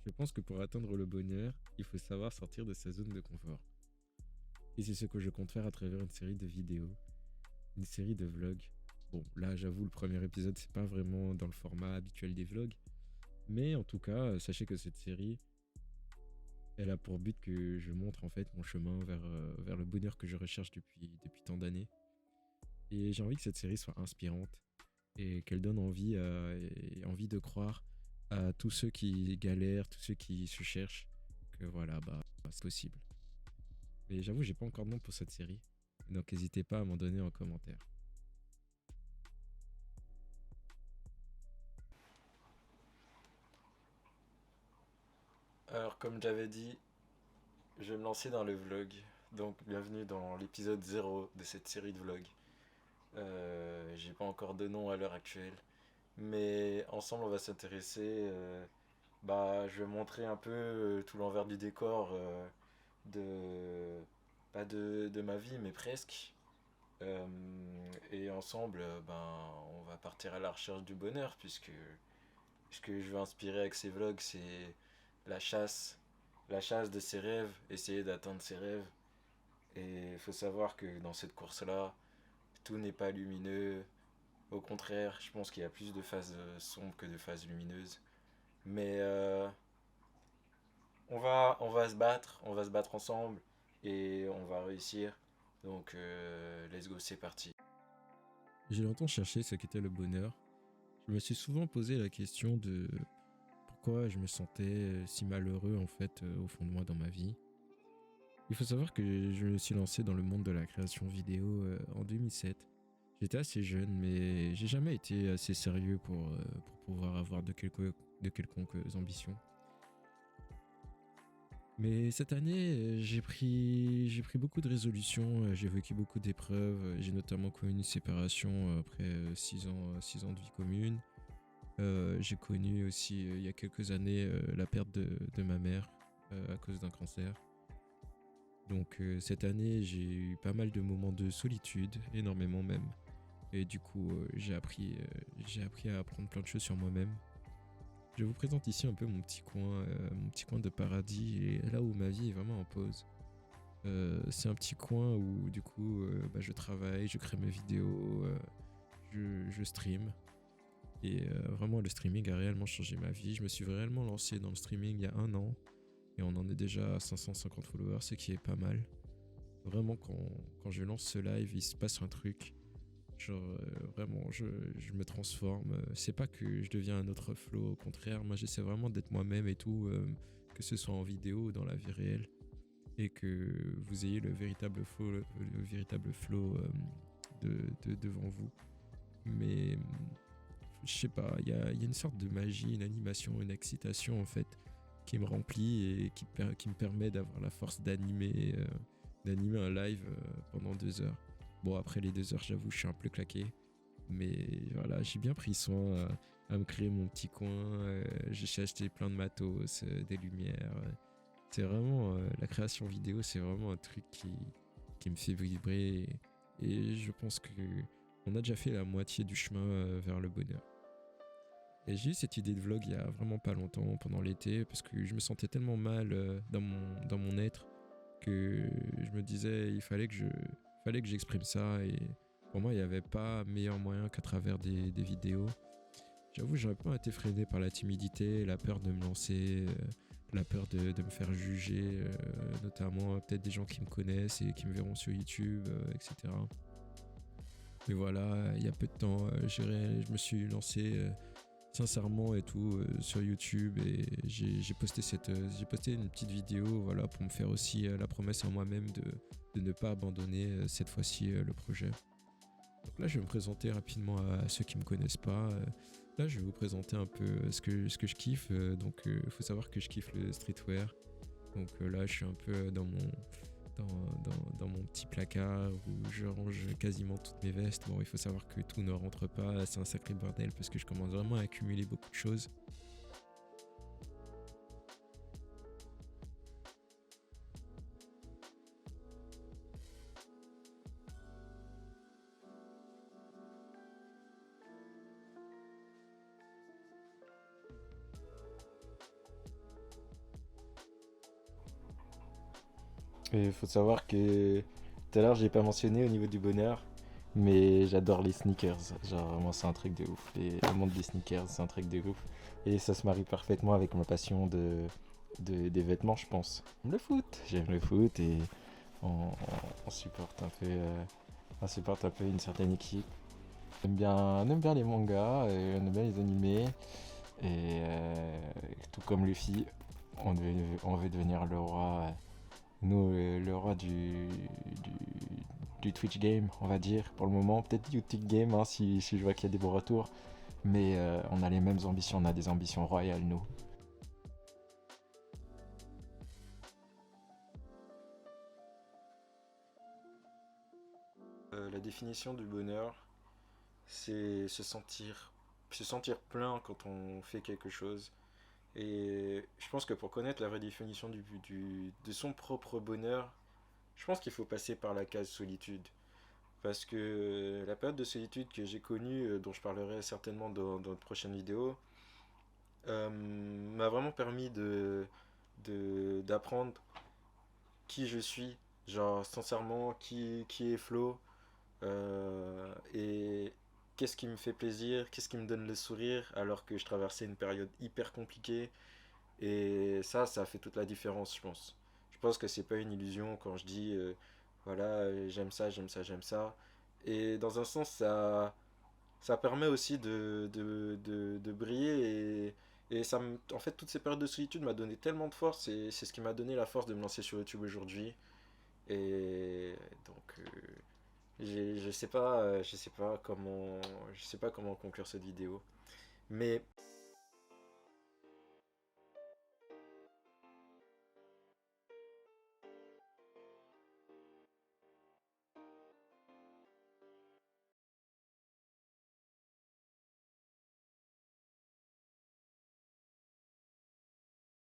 Je pense que pour atteindre le bonheur, il faut savoir sortir de sa zone de confort. Et c'est ce que je compte faire à travers une série de vidéos, une série de vlogs. Bon, là, j'avoue, le premier épisode, c'est pas vraiment dans le format habituel des vlogs. Mais en tout cas, sachez que cette série, elle a pour but que je montre en fait mon chemin vers le bonheur que je recherche depuis tant d'années. Et j'ai envie que cette série soit inspirante et qu'elle donne et envie de croire à tous ceux qui galèrent, tous ceux qui se cherchent, que voilà, c'est possible. Mais j'avoue, j'ai pas encore de nom pour cette série, donc n'hésitez pas à m'en donner en commentaire. Alors, comme j'avais dit, je vais me lancer dans le vlog. Donc, bienvenue dans l'épisode 0 de cette série de vlogs. J'ai pas encore de nom à l'heure actuelle. Mais ensemble, on va s'intéresser. Je vais montrer un peu tout l'envers du décor de. Pas de ma vie, mais presque. Et ensemble, on va partir à la recherche du bonheur, puisque ce que je veux inspirer avec ces vlogs, c'est la chasse. La chasse de ses rêves, essayer d'atteindre ses rêves. Et il faut savoir que dans cette course-là, tout n'est pas lumineux. Au contraire, je pense qu'il y a plus de phases sombres que de phases lumineuses. Mais on va se battre ensemble et on va réussir. Donc, let's go, c'est parti. J'ai longtemps cherché ce qu'était le bonheur. Je me suis souvent posé la question de pourquoi je me sentais si malheureux en fait au fond de moi dans ma vie. Il faut savoir que je me suis lancé dans le monde de la création vidéo en 2007. J'étais assez jeune, mais j'ai jamais été assez sérieux pour pouvoir avoir de quelconques ambitions. Mais cette année, j'ai pris beaucoup de résolutions, j'ai vécu beaucoup d'épreuves, j'ai notamment connu une séparation après 6 ans de vie commune. J'ai connu aussi, il y a quelques années, la perte de ma mère à cause d'un cancer. Donc cette année, j'ai eu pas mal de moments de solitude, énormément même. Et du coup, j'ai appris à apprendre plein de choses sur moi-même. Je vous présente ici un peu mon petit coin de paradis et là où ma vie est vraiment en pause. C'est un petit coin où du coup, je travaille, je crée mes vidéos, je stream. Et vraiment, le streaming a réellement changé ma vie. Je me suis réellement lancé dans le streaming il y a 1 an et on en est déjà à 550 followers, ce qui est pas mal. Vraiment, quand je lance ce live, il se passe un truc. Genre, vraiment, je me transforme. C'est pas que je deviens un autre flow, au contraire, moi j'essaie vraiment d'être moi-même et tout, que ce soit en vidéo ou dans la vie réelle. Et que vous ayez le véritable flow devant vous. Mais je sais pas, il y a une sorte de magie, une animation, une excitation en fait, qui me remplit et qui me permet d'avoir la force d'animer un live pendant 2 heures. Bon, après les 2 heures, j'avoue, je suis un peu claqué. Mais voilà, j'ai bien pris soin à me créer mon petit coin. J'ai acheté plein de matos, des lumières. C'est vraiment, la création vidéo, c'est vraiment un truc qui me fait vibrer. Et je pense que on a déjà fait la moitié du chemin vers le bonheur. Et j'ai eu cette idée de vlog il y a vraiment pas longtemps, pendant l'été, parce que je me sentais tellement mal dans mon être que je me disais fallait que j'exprime ça. Et pour moi, il n'y avait pas meilleur moyen qu'à travers des vidéos. J'avoue, j'aurais pas été freiné par la timidité, la peur de me lancer, la peur de me faire juger, notamment peut-être des gens qui me connaissent et qui me verront sur YouTube, etc. Mais voilà, il y a peu de temps, je me suis lancé sincèrement et tout sur YouTube et j'ai posté j'ai posté une petite vidéo, voilà, pour me faire aussi la promesse à moi-même de ne pas abandonner cette fois-ci le projet. Donc là, je vais me présenter rapidement à ceux qui me connaissent pas. Là, je vais vous présenter un peu ce que je kiffe. Donc, il faut savoir que je kiffe le streetwear. Donc là, je suis un peu dans mon petit placard où je range quasiment toutes mes vestes. Bon, il faut savoir que tout ne rentre pas. C'est un sacré bordel parce que je commence vraiment à accumuler beaucoup de choses. Il faut savoir que tout à l'heure, j'ai pas mentionné au niveau du bonheur, mais j'adore les sneakers. Genre, vraiment, c'est un truc de ouf. Le monde des sneakers, c'est un truc de ouf. Et ça se marie parfaitement avec ma passion des vêtements, je pense. J'aime le foot et on, on supporte un peu, on supporte un peu une certaine équipe. On aime bien les mangas, on aime bien les animés, et tout comme Luffy, on veut devenir le roi. Nous, le roi du, du Twitch game, on va dire, pour le moment. Peut-être YouTube game, hein, si je vois qu'il y a des bons retours. Mais on a les mêmes ambitions, on a des ambitions royales, nous. La définition du bonheur, c'est se sentir plein quand on fait quelque chose. Et je pense que pour connaître la vraie définition de son propre bonheur, je pense qu'il faut passer par la case solitude. Parce que la période de solitude que j'ai connue, dont je parlerai certainement dans de prochaines vidéos, m'a vraiment permis d'apprendre qui je suis, genre sincèrement qui est Flo, et qu'est-ce qui me fait plaisir, qu'est-ce qui me donne le sourire alors que je traversais une période hyper compliquée. Et ça a fait toute la différence, je pense. Je pense que c'est pas une illusion quand je dis voilà, j'aime ça, j'aime ça, j'aime ça. Et dans un sens, ça permet aussi de briller et en fait, toutes ces périodes de solitude m'a donné tellement de force et c'est ce qui m'a donné la force de me lancer sur YouTube aujourd'hui. Et donc, je sais pas comment conclure cette vidéo. Mais